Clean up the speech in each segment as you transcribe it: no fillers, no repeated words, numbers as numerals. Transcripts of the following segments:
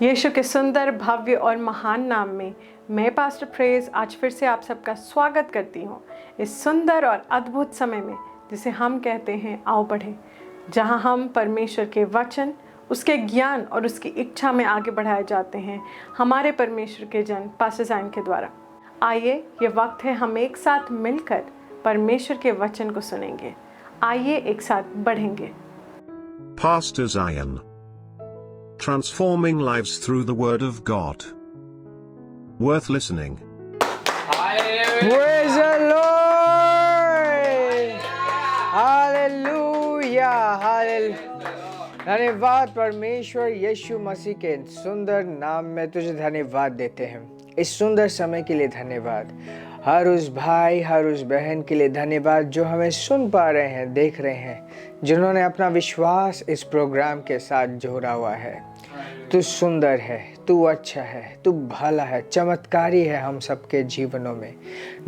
यीशु के सुंदर, भव्य और महान नाम में मैं पास्टर प्रेज आज फिर से आप सबका स्वागत करती हूँ इस सुंदर और अद्भुत समय में, जिसे हम कहते हैं आओ पढ़ें, जहाँ हम परमेश्वर के वचन, उसके ज्ञान और उसकी इच्छा में आगे बढ़ाए जाते हैं हमारे परमेश्वर के जन पास्टर ज़ायन के द्वारा। आइए, ये वक्त है हम एक साथ मिलकर परमेश्वर के वचन को सुनेंगे। आइए एक साथ बढ़ेंगे। Pastor Zion. Transforming lives through the Word of God. Worth listening. Praise the Lord! Hallelujah! Hallelujah! धन्यवाद परमेश्वर, यीशु मसीह के सुंदर नाम में तुझे धन्यवाद देते हैं। इस सुंदर समय के लिए धन्यवाद। हर उस भाई, हर उस बहन के लिए धन्यवाद जो हमें सुन पा रहे हैं, देख रहे हैं, जिन्होंने अपना विश्वास इस प्रोग्राम के साथ जोड़ा हुआ है। तू सुंदर है, तू अच्छा है, तू भला है, चमत्कारी है हम सबके जीवनों में।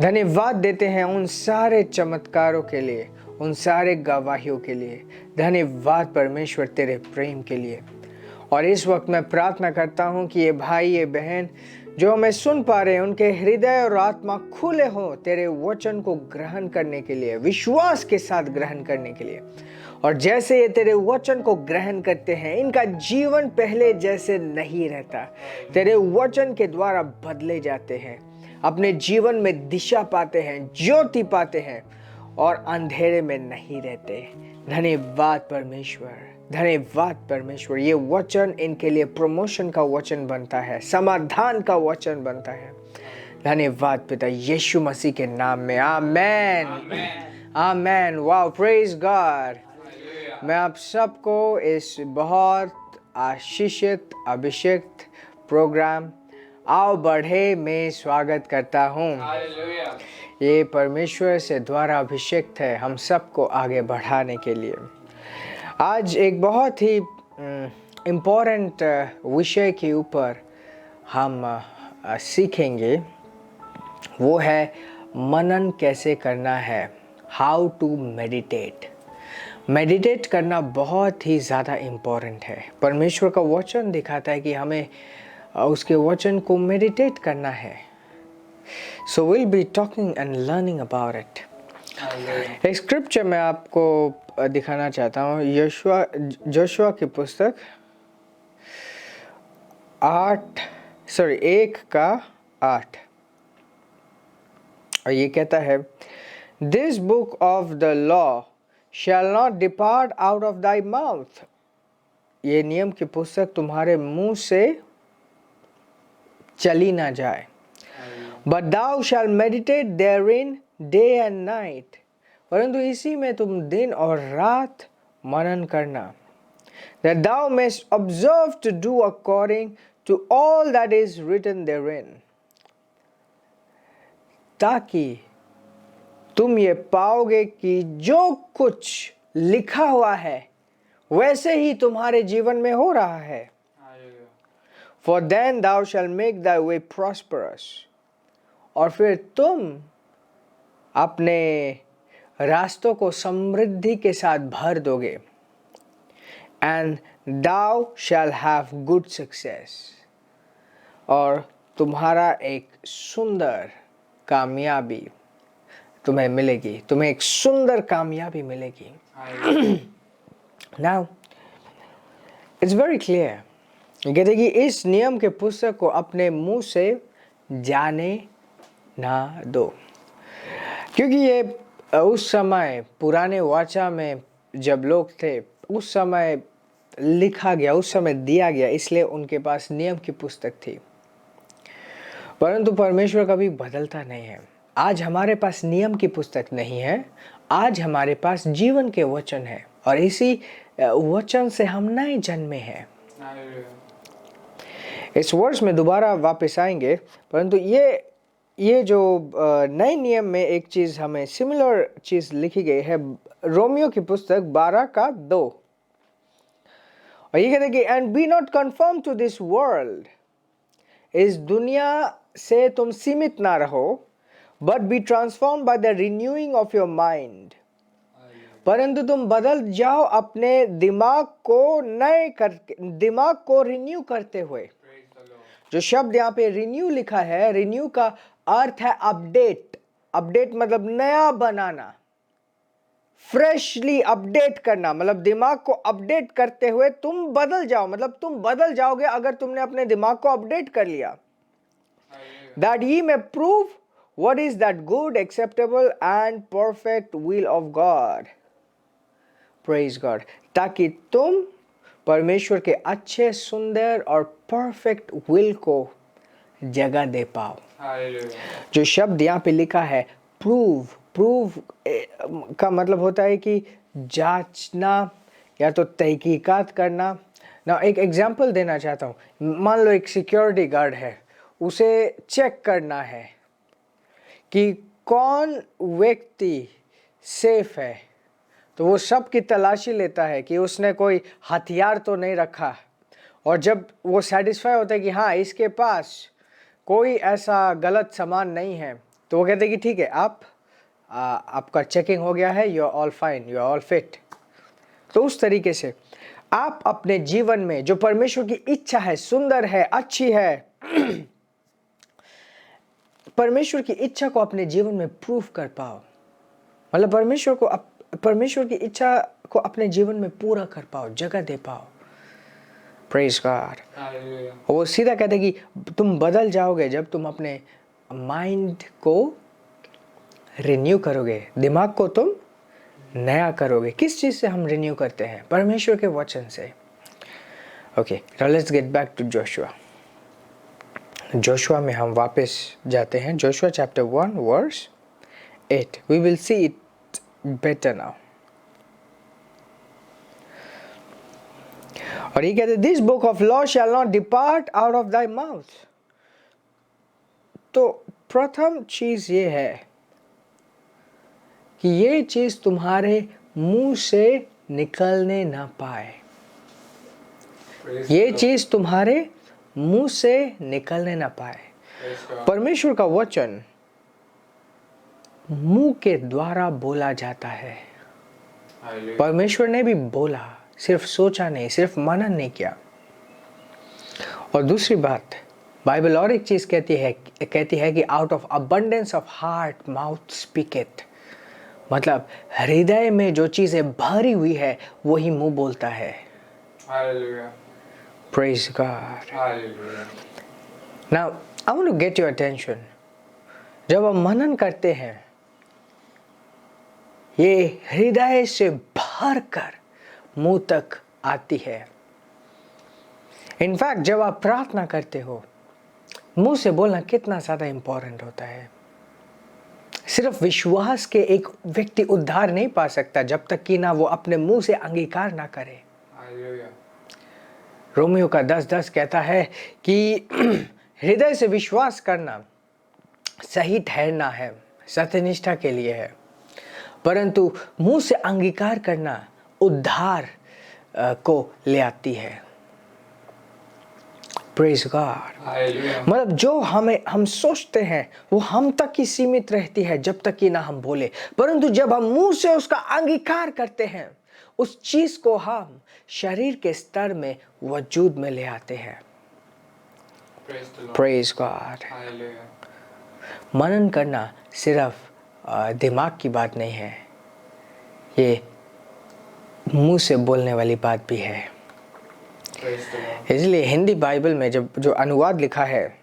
धन्यवाद देते हैं उन सारे चमत्कारों के लिए, उन सारे गवाहियों के लिए। धन्यवाद परमेश्वर तेरे प्रेम के लिए। और इस वक्त मैं प्रार्थना करता हूँ कि ये भाई, ये बहन जो हमें सुन पा रहे हैं, उनके हृदय और आत्मा खुले हों तेरे वचन को ग्रहण करने के लिए, विश्वास के साथ ग्रहण करने के लिए। और जैसे ये तेरे वचन को ग्रहण करते हैं, इनका जीवन पहले जैसे नहीं रहता, तेरे वचन के द्वारा बदले जाते हैं, अपने जीवन में दिशा पाते हैं, ज्योति पाते हैं और अंधेरे में नहीं रहते। धन्यवाद परमेश्वर, धन्यवाद परमेश्वर। ये वचन इनके लिए प्रमोशन का वचन बनता है, समाधान का वचन बनता है। धन्यवाद पिता यीशु मसीह के नाम में। Amen, amen. Wow, praise God. मैं आप सबको इस बहुत आशीषित अभिषेक प्रोग्राम आओ बढ़े में स्वागत करता हूँ। ये परमेश्वर से द्वारा अभिषेक है हम सबको आगे बढ़ाने के लिए। आज एक बहुत ही इम्पोर्टेंट विषय के ऊपर हम सीखेंगे, वो है मनन कैसे करना है, हाउ टू मेडिटेट। मेडिटेट करना बहुत ही ज़्यादा इम्पोर्टेंट है। परमेश्वर का वचन दिखाता है कि हमें उसके वचन को मेडिटेट करना है। So we'll be talking and learning about it. एक स्क्रिप्चर मैं आपको दिखाना चाहता हूँ, जोशुआ की पुस्तक 1:8 और ये कहता है, This book of the law shall not depart out of thy mouth. ये नियम की पुस्तक तुम्हारे मुंह से चली ना जाए। But thou shall meditate therein day and night. परंतु इसी में तुम दिन और रात मनन करना। That thou mayst observe to do according to all that is written therein. ताकि तुम ये पाओगे कि जो कुछ लिखा हुआ है वैसे ही तुम्हारे जीवन में हो रहा है। For then thou shalt make thy way prosperous. और फिर तुम अपने रास्तों को समृद्धि के साथ भर दोगे। And thou shall have good success. और तुम्हारा एक सुंदर कामयाबी तुम्हें मिलेगी, तुम्हें एक सुंदर कामयाबी मिलेगी। Now, it's very clear. कहते हैं कि इस नियम के पुस्तक को अपने मुंह से जाने ना दो, क्योंकि ये उस समय पुराने वाचा में जब लोग थे, उस समय लिखा गया, उस समय दिया गया, इसलिए उनके पास नियम की पुस्तक थी। परंतु परमेश्वर कभी बदलता नहीं है। आज हमारे पास नियम की पुस्तक नहीं है, आज हमारे पास जीवन के वचन है और इसी वचन से हम नए जन्मे हैं। इस वर्ष में दोबारा वापस आएंगे, परंतु ये जो नए नियम में एक चीज़ हमें सिमिलर चीज़ लिखी गई है, रोमियो की पुस्तक 12:2। और ये कहते हैं कि and be not conform to this world, इस दुनिया से तुम सीमित ना रहो, but be transform by the renewing of your mind, परंतु तुम बदल जाओ अपने दिमाग को रिन्यू करते हुए। जो शब्द यहाँ पे रिन्यू लिखा है, रिन्यू का अर्थ है अपडेट। अपडेट मतलब नया बनाना, फ्रेशली अपडेट करना, मतलब दिमाग को अपडेट करते हुए तुम बदल जाओ, मतलब तुम बदल जाओगे अगर तुमने अपने दिमाग को अपडेट कर लिया। That ye may prove what is that good, acceptable and perfect will of God. Praise God. ताकि तुम परमेश्वर के अच्छे, सुंदर और परफेक्ट विल को जगह दे पाओ। जो शब्द यहाँ पे लिखा है प्रूव, प्रूव का मतलब होता है कि जांचना या तो तहकीकात करना। ना एक एग्जांपल देना चाहता हूँ। मान लो एक सिक्योरिटी गार्ड है, उसे चेक करना है कि कौन व्यक्ति सेफ है, तो वो सब की तलाशी लेता है कि उसने कोई हथियार तो नहीं रखा, और जब वो सेटिस्फाई होता है कि हाँ इसके पास कोई ऐसा गलत सामान नहीं है, तो वो कहते हैं कि ठीक है, आपका चेकिंग हो गया है, you are all fine, you are all fit. तो उस तरीके से आप अपने जीवन में जो परमेश्वर की इच्छा है, सुंदर है, अच्छी है, परमेश्वर की इच्छा को अपने जीवन में प्रूफ कर पाओ, मतलब परमेश्वर की इच्छा को अपने जीवन में पूरा कर पाओ, जगह दे पाओ। Praise God. वो सीधा कहते हैं कि तुम बदल जाओगे जब तुम अपने माइंड को रिन्यू करोगे, दिमाग को तुम नया करोगे। किस चीज से हम रिन्यू करते हैं? परमेश्वर के वचन से। Okay, now let's get back to Joshua. Joshua में हम वापस जाते हैं। Joshua chapter 1 verse 8। We will see it better now. और ये कहते, this book of law shall not depart out of thy mouth. तो प्रथम चीज ये है कि ये चीज तुम्हारे मुंह से निकलने ना पाए। ये चीज तुम्हारे मुंह से निकलने ना पाए। परमेश्वर का वचन मुंह के द्वारा बोला जाता है। परमेश्वर ने भी बोला, सिर्फ सोचा नहीं, सिर्फ मनन नहीं किया। और दूसरी बात, बाइबल और एक चीज कहती है कि out of abundance of heart mouth speaketh. मतलब हृदय में जो चीजें भरी हुई है वही मुंह बोलता है। Hallelujah. Praise God. Hallelujah. Now, I want to get your attention. जब हम मनन करते हैं, ये हृदय से भर कर मुंह तक आती है। इनफैक्ट जब आप प्रार्थना करते हो, मुंह से बोलना कितना ज़्यादा इंपॉर्टेंट होता है। सिर्फ विश्वास के एक व्यक्ति उद्धार नहीं पा सकता जब तक कि ना वो अपने मुंह से अंगीकार ना करे। Hallelujah. रोमियो का 10:10 कहता है कि हृदय से विश्वास करना सही ठहरना है, सत्यनिष्ठा के लिए है, परंतु मुंह से अंगीकार करना उद्धार को ले आती है। Praise God. Hallelujah. मतलब जो हम सोचते हैं वो हम तक ही सीमित रहती है जब तक कि ना हम बोले, परंतु जब हम मुंह से उसका अंगीकार करते हैं, उस चीज को हम शरीर के स्तर में वजूद में ले आते हैं। Praise the Lord. Praise God. Hallelujah. मनन करना सिर्फ दिमाग की बात नहीं है, ये मुंह से बोलने वाली बात भी है। Praise the Lord. इसलिए हिंदी बाइबल में जो अनुवाद लिखा है,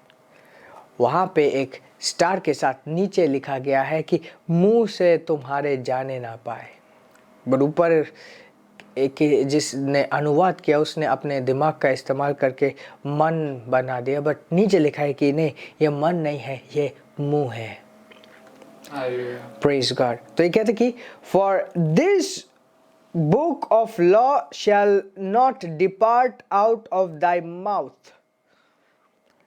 वहाँ पे एक स्टार के साथ नीचे लिखा गया है कि मुंह से तुम्हारे जाने ना पाए। बट ऊपर एक जिसने अनुवाद किया उसने अपने दिमाग का इस्तेमाल करके मन बना दिया, बट नीचे लिखा है कि नहीं, ये मन नहीं है, ये मुंह है। Hallelujah. Praise God. तो ये कहते कि for this book of law shall not depart out of thy mouth.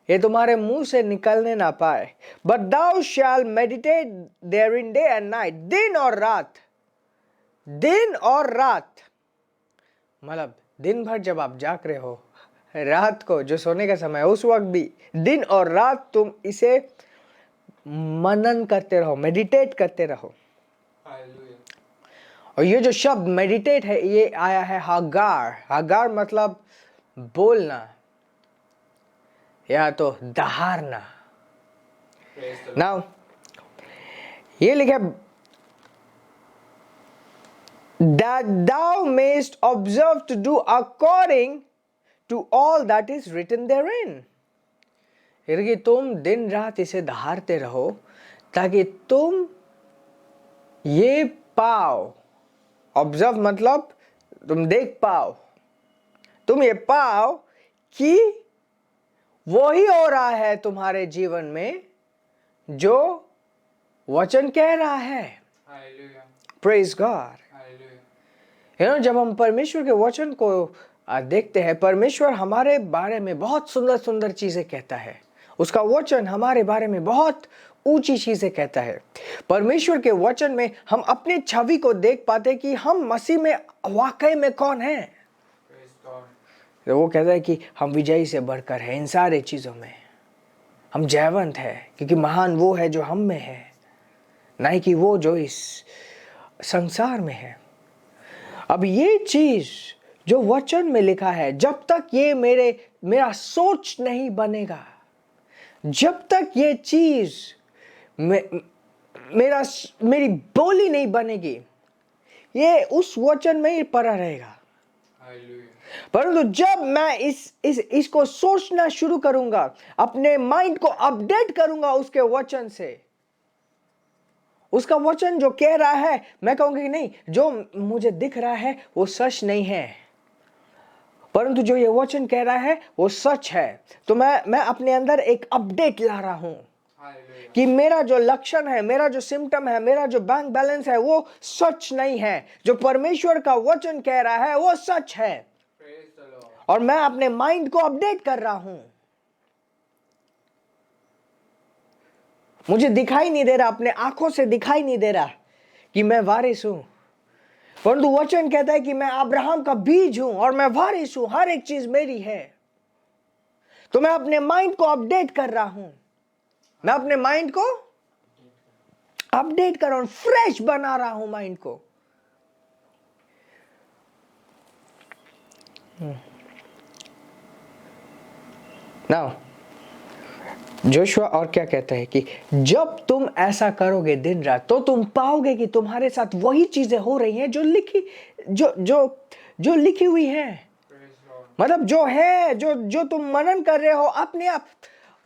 ये तुम्हारे मुंह से निकलने ना पाए, but thou shall meditate therein day and night. दिन और रात, दिन और रात, मतलब दिन भर जब आप जाग रहे हो, रात को जो सोने का समय है उस वक्त भी, दिन और रात तुम इसे मनन करते रहो, मेडिटेट करते रहो। Hallelujah. और ये जो शब्द मेडिटेट है, ये आया है हागार। हागार मतलब बोलना, या तो दहाड़ना। Praise the Lord. नाउ ये लिखा that thou mayest observe to do according to all that is written therein। यानी कि तुम दिन रात इसे दहाड़ते रहो ताकि तुम ये पाओ। ऑब्जर्व मतलब तुम देख पाओ, तुम ये पाओ कि वही हो रहा है तुम्हारे जीवन में जो वचन कह रहा है। Hallelujah. Praise God. Hallelujah. जब हम परमेश्वर के वचन को देखते हैं, परमेश्वर हमारे बारे में बहुत सुंदर सुंदर चीजें कहता है। उसका वचन हमारे बारे में बहुत ऊंची चीजें कहता है। परमेश्वर के वचन में हम अपनी छवि को देख पाते कि हम मसीह में वाकई में कौन हैं। Praise God. तो वो कहता है कि हम विजयी से बढ़कर हैं इन सारे चीजों में। हम जयवंत है क्योंकि महान वो है जो हम में है, नहीं कि वो जो इस संसार में है। अब ये चीज जो वचन में लिखा है, जब तक ये मेरा सोच नहीं बनेगा, जब तक ये चीज मेरी बोली नहीं बनेगी, ये उस वचन में ही पड़ा रहेगा। Hallelujah. परंतु जब मैं इसको सोचना शुरू करूंगा, अपने माइंड को अपडेट करूंगा उसके वचन से, उसका वचन जो कह रहा है, मैं कहूंगा कि नहीं, जो मुझे दिख रहा है वो सच नहीं है, परंतु जो ये वचन कह रहा है वो सच है। तो मैं अपने अंदर एक अपडेट ला रहा हूं Hallelujah. कि मेरा जो लक्षण है, मेरा जो सिम्टम है, मेरा जो बैंक बैलेंस है वो सच नहीं है। जो परमेश्वर का वचन कह रहा है वो सच है, Praise the Lord. और मैं अपने माइंड को अपडेट कर रहा हूं। मुझे दिखाई नहीं दे रहा, अपने आंखों से दिखाई नहीं दे रहा कि मैं वारिस हूं, परंतु वचन कहता है कि मैं अब्राहम का बीज हूं और मैं वारिस हूं, हर एक चीज मेरी है। तो मैं अपने माइंड को अपडेट कर रहा हूं, मैं अपने माइंड को अपडेट कर रहा हूं, फ्रेश बना रहा हूं माइंड को। नाउ जोशुआ और क्या कहता है कि जब तुम ऐसा करोगे दिन रात, तो तुम पाओगे कि तुम्हारे साथ वही चीजें हो रही हैं जो लिखी हुई हैं। Praise Lord. मतलब जो है, जो तुम मनन कर रहे हो अपने आप।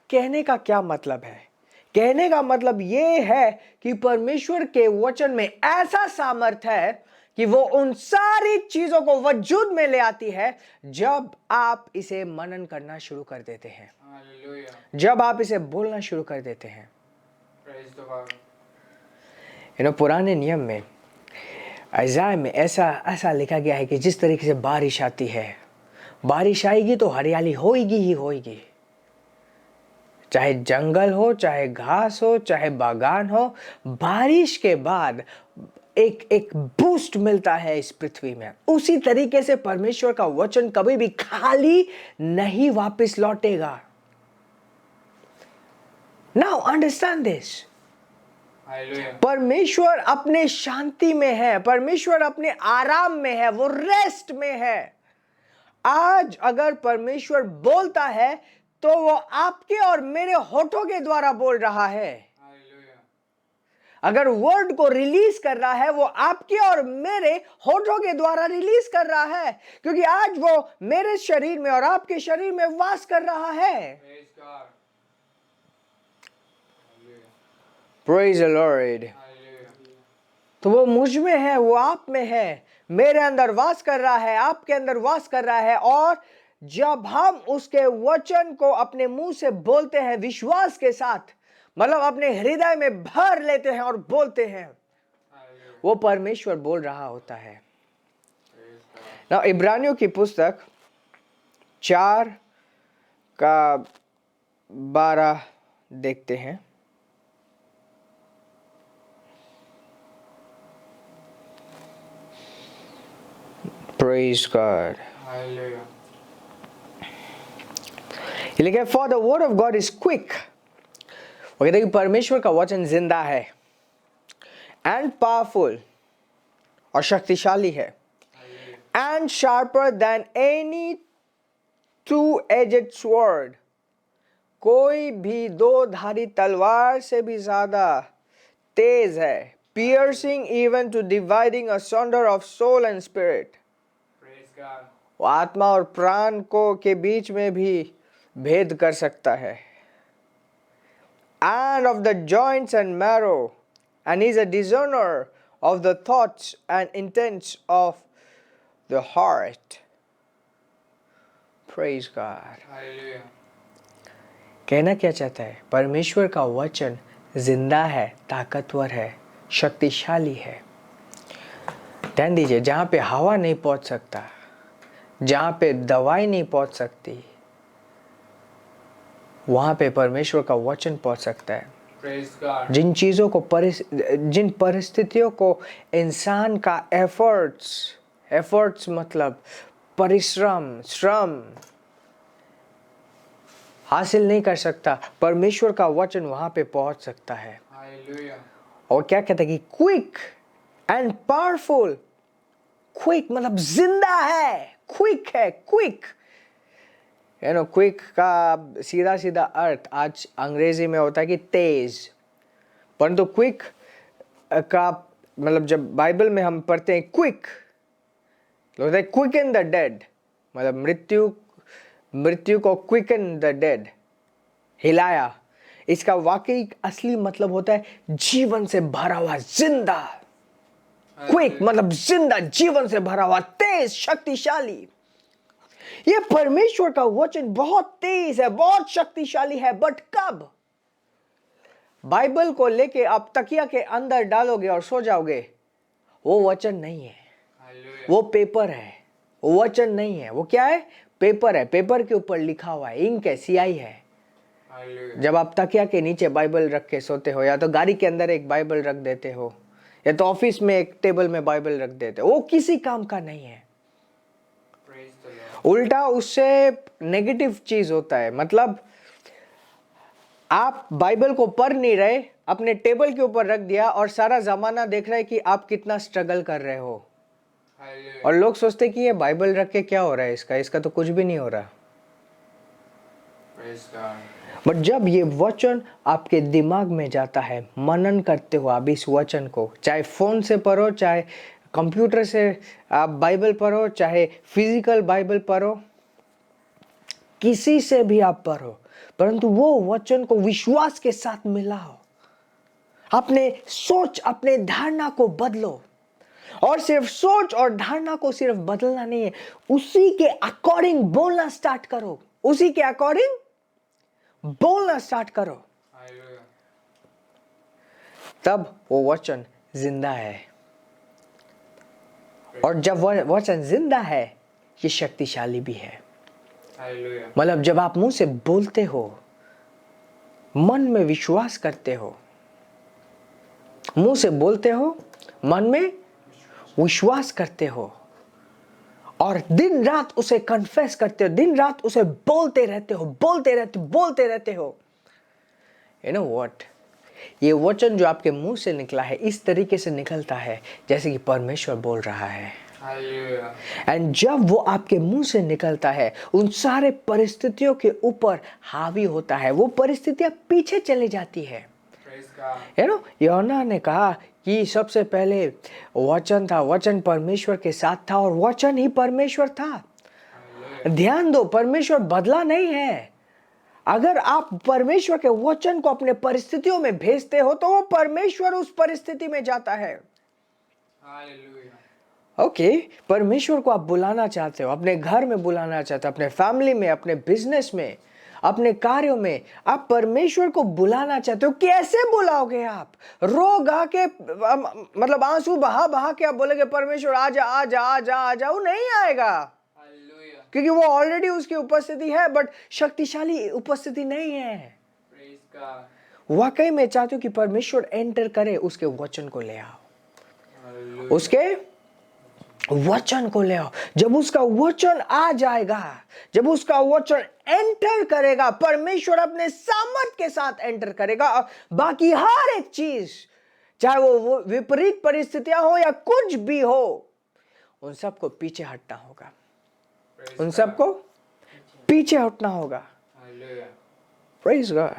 कहने का क्या मतलब है? कहने का मतलब ये है कि परमेश्वर के वचन में ऐसा सामर्थ्य है कि वो उन सारी चीजों को वजूद में ले आती है जब आप इसे मनन करना शुरू कर देते हैं, Hallelujah. जब आप इसे बोलना शुरू कर देते हैं। Praise the Lord. पुराने नियम में, इज़ाया में ऐसा लिखा गया है कि जिस तरीके से बारिश आती है, बारिश आएगी तो हरियाली होएगी ही होएगी, चाहे जंगल हो, चाहे घास हो, चाहे बागान हो। बारिश के बाद एक बूस्ट मिलता है इस पृथ्वी में। उसी तरीके से परमेश्वर का वचन कभी भी खाली नहीं वापस लौटेगा। Now understand this. Hallelujah. परमेश्वर अपने शांति में है, परमेश्वर अपने आराम में है, वो रेस्ट में है। आज अगर परमेश्वर बोलता है तो वो आपके और मेरे होठों के द्वारा बोल रहा है। Hallelujah. अगर वर्ड को रिलीज कर रहा है, वो आपके और मेरे होठों के द्वारा रिलीज कर रहा है, क्योंकि आज वो मेरे शरीर में और आपके शरीर में वास कर रहा है। Praise God. Hallelujah. Praise the Lord. Hallelujah. तो वो मुझ में है, वो आप में है, मेरे अंदर वास कर रहा है, आपके अंदर वास कर रहा है। और जब हम उसके वचन को अपने मुंह से बोलते हैं विश्वास के साथ, मतलब अपने हृदय में भर लेते हैं और बोलते हैं, Hallelujah. वो परमेश्वर बोल रहा होता है। Praise God. ना इब्रानियों की पुस्तक 4:12 देखते हैं। Praise God. Hallelujah. ये लिखा है, For the word of God is quick। वो कहते हैं कि परमेश्वर का वचन जिंदा है, and powerful, और शक्तिशाली है, and sharper than any two-edged sword, कोई भी दो धारी तलवार से भी ज्यादा तेज है, piercing even to dividing asunder of soul and spirit. Praise God. वो आत्मा और प्राण को के बीच में भी भेद कर सकता है, and of the joints and marrow, and is a discerner of the thoughts and intents of the heart. Praise God. Hallelujah. कहना क्या चाहता है? परमेश्वर का वचन जिंदा है, ताकतवर है, शक्तिशाली है। ध्यान दीजिए, जहाँ पे हवा नहीं पहुँच सकता, जहाँ पे दवाई नहीं पहुँच सकती, वहाँ पे परमेश्वर का वचन पहुँच सकता है। Praise God. जिन चीज़ों को जिन परिस्थितियों को इंसान का एफर्ट्स मतलब परिश्रम, श्रम हासिल नहीं कर सकता, परमेश्वर का वचन वहाँ पे पहुँच सकता है। Hallelujah. और क्या कहता है कि क्विक एंड पावरफुल। क्विक मतलब जिंदा है, क्विक है, क्विक। क्विक का सीधा सीधा अर्थ आज अंग्रेजी में होता है कि तेज, परंतु क्विक का मतलब जब बाइबल में हम पढ़ते हैं क्विक, होता है क्विकन द डेड, मतलब मृत्यु को क्विकन द डेड, हिलाया। इसका वाकई असली मतलब होता है जीवन से भरा हुआ, जिंदा। क्विक मतलब जिंदा, जीवन से भरा हुआ, तेज, शक्तिशाली। ये परमेश्वर का वचन बहुत तेज है, बहुत शक्तिशाली है, बट कब? बाइबल को लेके आप तकिया के अंदर डालोगे और सो जाओगे, वो वचन नहीं है, Hallelujah. वो पेपर है। वो वचन नहीं है, वो क्या है? पेपर है। पेपर के ऊपर लिखा हुआ है, इंक है, स्याही है। Hallelujah. जब आप तकिया के नीचे बाइबल रख के सोते हो, या तो गाड़ी के अंदर एक बाइबल रख देते हो, या तो ऑफिस में एक टेबल में बाइबल रख देते हो, वो किसी काम का नहीं है। Praise the Lord. उल्टा उससे नेगेटिव चीज होता है। मतलब आप बाइबल को पढ़ नहीं रहे, अपने टेबल के ऊपर रख दिया और सारा जमाना देख रहा है कि आप कितना स्ट्रगल कर रहे हो, Hallelujah. और लोग सोचते कि ये बाइबल रख के क्या हो रहा है, इसका तो कुछ भी नहीं हो रहा। Praise God. बट जब ये वचन आपके दिमाग में जाता है, मनन करते हो आप इस वचन को, चाहे फोन से पढ़ो, चाहे कंप्यूटर से आप बाइबल पढ़ो, चाहे फिजिकल बाइबल पढ़ो, किसी से भी आप पढ़ो, परंतु वो वचन को विश्वास के साथ मिलाओ। अपने सोच, अपने धारणा को बदलो। और सिर्फ सोच और धारणा को सिर्फ बदलना नहीं है, उसी के अकॉर्डिंग बोलना स्टार्ट करो। उसी के अकॉर्डिंग बोलना स्टार्ट करो, Hallelujah. तब वो वचन जिंदा है। और जब वचन जिंदा है, ये शक्तिशाली भी है। Hallelujah. मतलब जब आप मुंह से बोलते हो, मन में विश्वास करते हो, मुंह से बोलते हो, मन में विश्वास करते हो, और दिन रात उसे कन्फेस करते हो, दिन रात उसे बोलते रहते हो, बोलते रहते हो। You know what? ये वचन जो आपके मुंह से निकला है, इस तरीके से निकलता है जैसे कि परमेश्वर बोल रहा है। Hallelujah. एंड जब वो आपके मुंह से निकलता है, उन सारे परिस्थितियों के ऊपर हावी होता है, वो परिस्थितियां पीछे चले जाती है। Praise God. यूहन्ना ने कहा कि सबसे पहले वचन था, वचन परमेश्वर के साथ था, और वचन ही परमेश्वर था। Hallelujah. ध्यान दो, परमेश्वर बदला नहीं है। अगर आप परमेश्वर के वचन को अपने परिस्थितियों में भेजते हो, तो वो परमेश्वर उस परिस्थिति में जाता है। Hallelujah. ओके, परमेश्वर को आप बुलाना चाहते हो, अपने घर में बुलाना चाहते हो, अपने फैमिली में, अपने बिजनेस में, अपने कार्यों में आप परमेश्वर को बुलाना चाहते हो। कैसे बुलाओगे आप? रो गा के, मतलब आंसू बहा के आप बोलोगे परमेश्वर आजा आजा आजा आजा, वो नहीं आएगा, Hallelujah. क्योंकि वो ऑलरेडी उसकी उपस्थिति है, बट शक्तिशाली उपस्थिति नहीं है। Praise God. वाकई में चाहते हो कि परमेश्वर एंटर करे, उसके वचन को ले आओ, Hallelujah. उसके वचन को ले आओ। जब उसका वचन आ जाएगा, जब उसका वचन एंटर करेगा, परमेश्वर अपने सामर्थ के साथ एंटर करेगा, और बाकी हर एक चीज, चाहे वो विपरीत परिस्थितियां हो या कुछ भी हो, उन सबको पीछे हटना होगा, Praise उन God. सबको पीछे हटना होगा। Hallelujah. Praise God.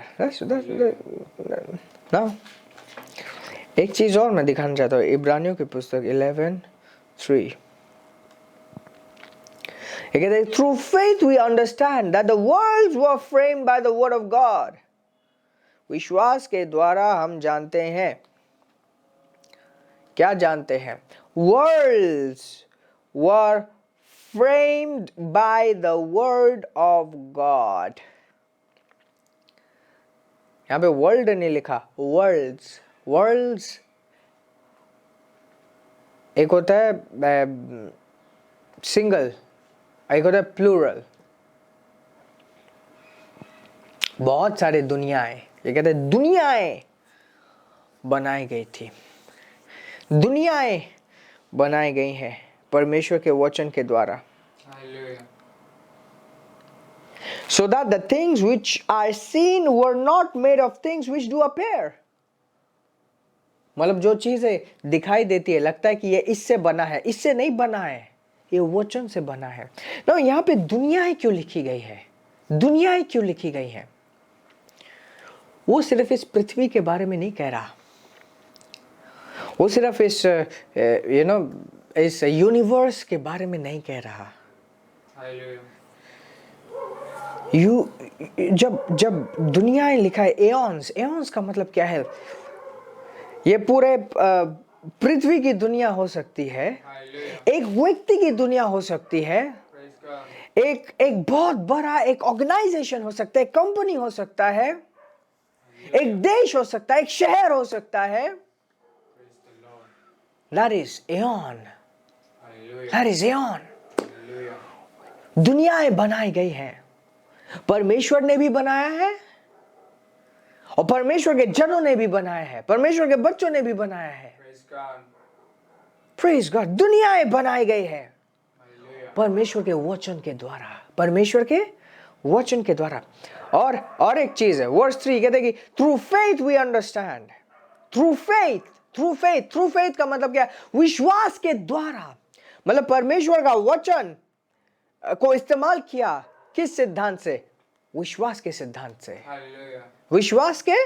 Now, एक चीज और मैं दिखाना चाहता हूँ इब्रानियों की पुस्तक 11:3 ये कहते हैं through faith we understand that the worlds were framed by the word of God. विश्वास के द्वारा हम जानते हैं क्या जानते हैं worlds were framed by the word of God. यहाँ पे वर्ल्ड नहीं लिखा वर्ल्ड्स वर्ल्ड्स एक होता है सिंगल एक होता है प्लूरल बहुत सारे दुनियाएं ये कहते हैं दुनियाएं बनाई गई थी दुनियाएं बनाई गई हैं परमेश्वर के वचन के द्वारा Hallelujah. so that the things which are seen were not made of things which do appear. मतलब जो चीजें दिखाई देती है लगता है कि ये इससे बना है इससे नहीं बना है ये वचन से बना है ना यहाँ पे दुनियाएं क्यों लिखी गई है दुनियाएं क्यों लिखी गई है वो सिर्फ इस पृथ्वी के बारे में नहीं कह रहा वो सिर्फ इस इस यूनिवर्स के बारे में नहीं कह रहा Hallelujah. जब दुनियाएं लिखा है एओन्स एओन्स का मतलब क्या है ये पूरे पृथ्वी की दुनिया हो सकती है Hallelujah. एक व्यक्ति की दुनिया हो सकती है Praise God. एक बहुत बड़ा एक ऑर्गेनाइजेशन हो सकता है कंपनी हो सकता है एक देश हो सकता है एक शहर हो सकता है Praise the Lord. that is aeon Hallelujah. that is aeon Hallelujah. दुनियाएं बनाई गई हैं परमेश्वर ने भी बनाया है और परमेश्वर के जनों ने भी बनाया है परमेश्वर के बच्चों ने भी बनाया है Praise God. प्रेज गॉड दुनियाएं बनाई गई है Hallelujah. परमेश्वर के वचन के द्वारा परमेश्वर के वचन के द्वारा और एक चीज है वर्स 3 कहते हैं कि through faith we understand through faith का मतलब क्या है विश्वास के द्वारा मतलब परमेश्वर का वचन को इस्तेमाल किया किस सिद्धांत से विश्वास के सिद्धांत से Hallelujah. विश्वास के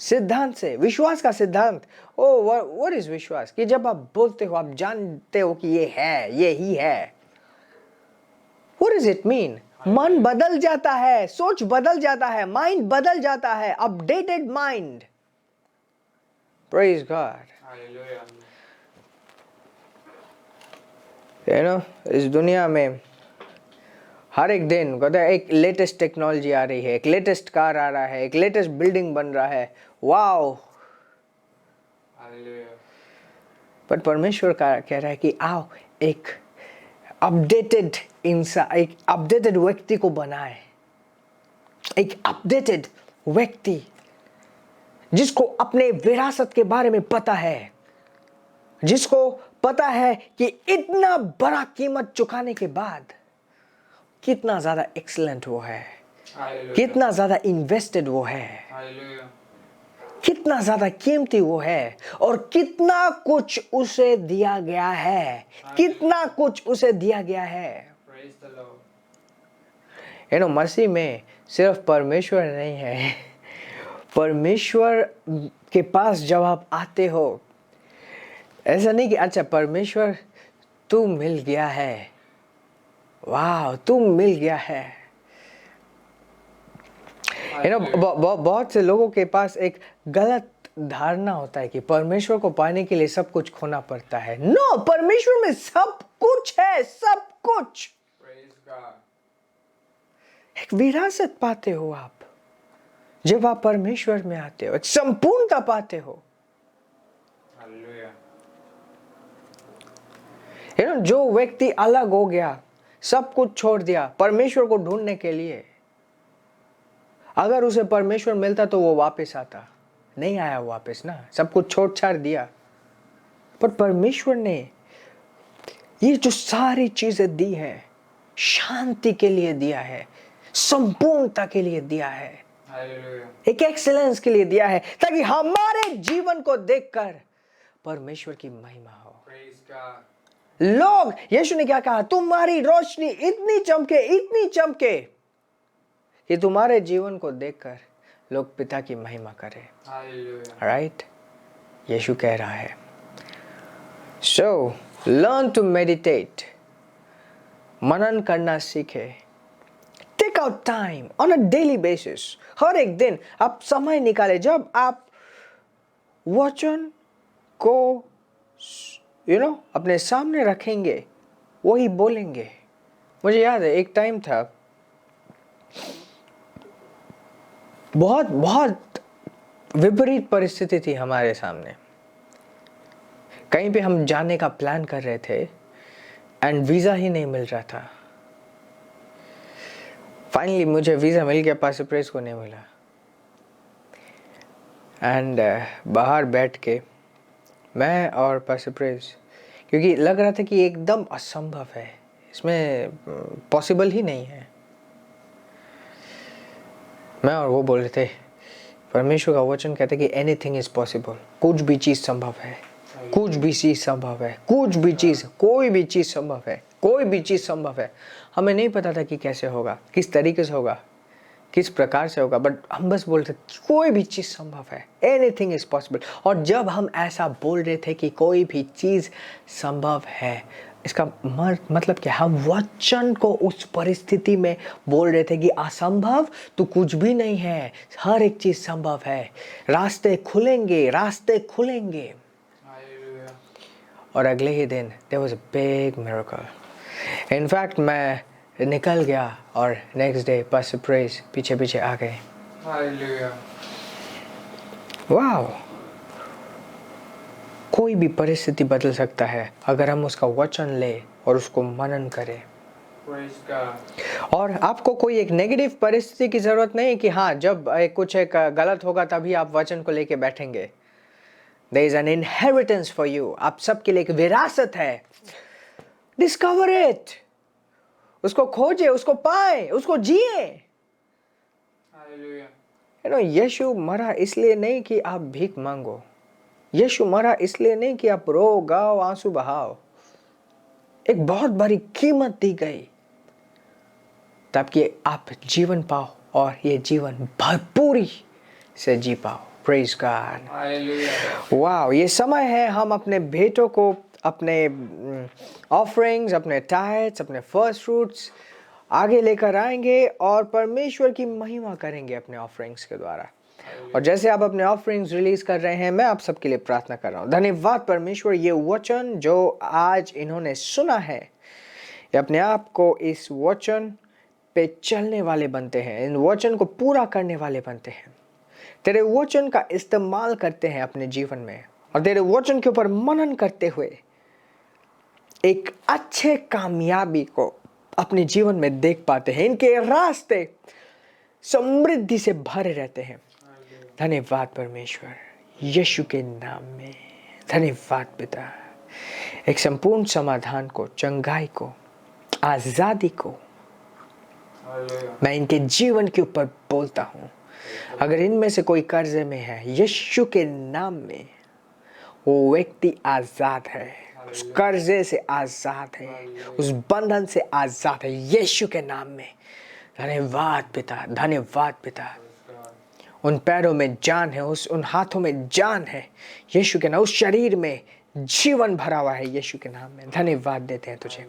सिद्धांत से विश्वास का सिद्धांत व्हाट इज विश्वास कि जब आप बोलते हो आप जानते हो कि ये है ये ही है व्हाट डज इट मीन मन बदल जाता है सोच बदल जाता है माइंड बदल जाता है updated mind praise God Hallelujah. इस दुनिया में हर एक दिन कहते हैं एक लेटेस्ट टेक्नोलॉजी आ रही है एक लेटेस्ट कार आ रहा है एक लेटेस्ट बिल्डिंग बन रहा है वाओ Hallelujah. पर परमेश्वर का कह रहा है कि आओ एक अपडेटेड इंसान एक अपडेटेड व्यक्ति को बनाए एक अपडेटेड व्यक्ति जिसको अपने विरासत के बारे में पता है जिसको पता है कि इतना बड़ा कीमत चुकाने के बाद कितना ज्यादा एक्सीलेंट वो है Hallelujah. कितना ज्यादा इन्वेस्टेड वो है Hallelujah. कितना ज्यादा कीमती वो है और कितना कुछ उसे दिया गया है कितना कुछ उसे दिया गया है Praise the Lord. मसीह में सिर्फ परमेश्वर नहीं है परमेश्वर के पास जब आप आते हो ऐसा नहीं कि अच्छा परमेश्वर तू मिल गया है वाह तू मिल गया है बहुत से लोगों के पास एक गलत धारणा होता है कि परमेश्वर को पाने के लिए सब कुछ खोना पड़ता है नो परमेश्वर में सब कुछ है सब कुछ Praise God. एक विरासत पाते हो आप जब आप परमेश्वर में आते हो एक संपूर्णता पाते हो Hallelujah. जो व्यक्ति अलग हो गया सब कुछ छोड़ दिया परमेश्वर को ढूंढने के लिए अगर उसे परमेश्वर मिलता तो वो वापस आता नहीं आया वापस ना सब कुछ छोड़ छाड़ दिया पर परमेश्वर ने ये जो सारी चीजें दी है शांति के लिए दिया है संपूर्णता के लिए दिया है Hallelujah. एक एक्सीलेंस के लिए दिया है ताकि हमारे जीवन को देखकर परमेश्वर की महिमा हो Praise God. लोग यीशु ने क्या कहा तुम्हारी रोशनी इतनी चमके कि तुम्हारे जीवन को देखकर लोग पिता की महिमा करें। Hallelujah. राइट, यीशु कह रहा है। सो लर्न टू मेडिटेट, मनन करना सीखे। Take out time on a daily basis, हर एक दिन आप समय निकाले जब आप वचन को अपने सामने रखेंगे, वही बोलेंगे। मुझे याद है एक टाइम था, बहुत बहुत विपरीत परिस्थिति थी हमारे सामने। कहीं पे हम जाने का प्लान कर रहे थे एंड वीज़ा ही नहीं मिल रहा था। फाइनली मुझे वीज़ा मिल गया, पास्टर प्रेस को नहीं मिला। एंड बाहर बैठ के मैं और पास्टर प्रेस, क्योंकि लग रहा था कि एकदम असंभव है, इसमें पॉसिबल ही नहीं है। मैं और वो बोल रहे थे, परमेश्वर का वचन कहता है कि एनीथिंग इज पॉसिबल, कुछ भी चीज़ संभव है, कुछ भी चीज़ संभव है, कुछ भी चीज़, कोई भी चीज़ संभव है, कोई भी चीज़ संभव है। हमें नहीं पता था कि कैसे होगा, किस तरीके से होगा, किस प्रकार से होगा, बट हम बस बोल रहे थे कोई भी चीज़ संभव है, एनीथिंग इज पॉसिबल। और जब हम ऐसा बोल रहे थे कि कोई भी चीज़ संभव है, इसका मतलब क्या, हम वचन को उस परिस्थिति में बोल रहे थे कि असंभव तो कुछ भी नहीं है, हर एक चीज़ संभव है, रास्ते खुलेंगे, रास्ते खुलेंगे। Hallelujah. और अगले ही दिन there was a big miracle. In fact मैं निकल गया और नेक्स्ट डे पास्टर प्रेस पीछे पीछे आ गए। Hallelujah. वाह, कोई भी परिस्थिति बदल सकता है अगर हम उसका वचन ले और उसको मनन करें। Praise God. और आपको कोई एक नेगेटिव परिस्थिति की जरूरत नहीं कि हाँ जब कुछ एक गलत होगा तभी आप वचन को लेके बैठेंगे। There is an inheritance for you. आप सबके लिए एक विरासत है। Discover it. उसको खोजे, उसको पाए, उसको जिए। Hallelujah. यीशु मरा इसलिए नहीं कि आप भीख मांगो, यीशु मरा इसलिए नहीं कि आप रो गाओ आंसू बहाओ। एक बहुत बड़ी कीमत दी गई ताकि आप जीवन पाओ और ये जीवन भरपूरी से जी पाओ। Praise God. Hallelujah. वाह, ये समय है हम अपने भेंटों को, अपने ऑफरिंग्स, अपने टाइट्स, अपने फर्स्ट फ्रूट्स आगे लेकर आएंगे और परमेश्वर की महिमा करेंगे अपने ऑफरिंग्स के द्वारा। और जैसे आप अपने ऑफरिंग्स रिलीज कर रहे हैं, मैं आप सबके लिए प्रार्थना कर रहा हूँ। धन्यवाद परमेश्वर, ये वचन जो आज इन्होंने सुना है, ये अपने आप को इस वचन पे चलने वाले बनते हैं, इन वचन को पूरा करने वाले बनते हैं, तेरे वचन का इस्तेमाल करते हैं अपने जीवन में और तेरे वचन के ऊपर मनन करते हुए एक अच्छे कामयाबी को अपने जीवन में देख पाते हैं। इनके रास्ते समृद्धि से भरे रहते हैं। धन्यवाद परमेश्वर, यीशु के नाम में धन्यवाद पिता। एक संपूर्ण समाधान को, चंगाई को, आजादी को Hallelujah. मैं इनके जीवन के ऊपर बोलता हूँ। अगर इनमें से कोई कर्जे में है, यीशु के नाम में वो व्यक्ति आजाद है, उस कर्जे से आजाद है, उस बंधन से आजाद है, यीशु के नाम में। धन्यवाद पिता, धन्यवाद पिता। उन पैरों में जान है, उन हाथों में जान है, यीशु के नाम, उस शरीर में जीवन भरा हुआ है, यीशु के नाम में। धन्यवाद देते हैं तुझे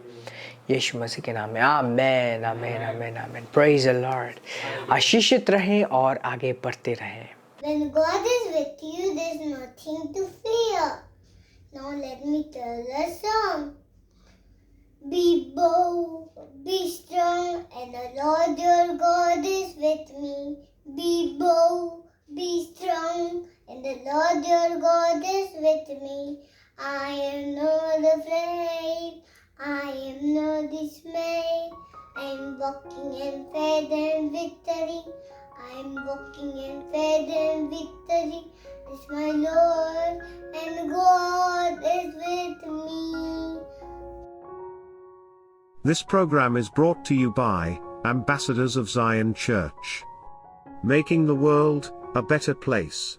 यीशु मसीह के नाम में। Amen, amen, amen, amen. Praise the Lord. आशीषित रहें और आगे बढ़ते रहें। When God is with you, there's nothing to fear. Now let me tell a song. Be bold, be strong, and the Lord your God is with me. Be bold, be strong, and the Lord your God is with me. I am not afraid, I am not dismayed. I am walking in faith and victory. I am walking in faith and victory. It's my Lord and God is with me. This program is brought to you by Ambassadors of Zion Church, making the world a better place.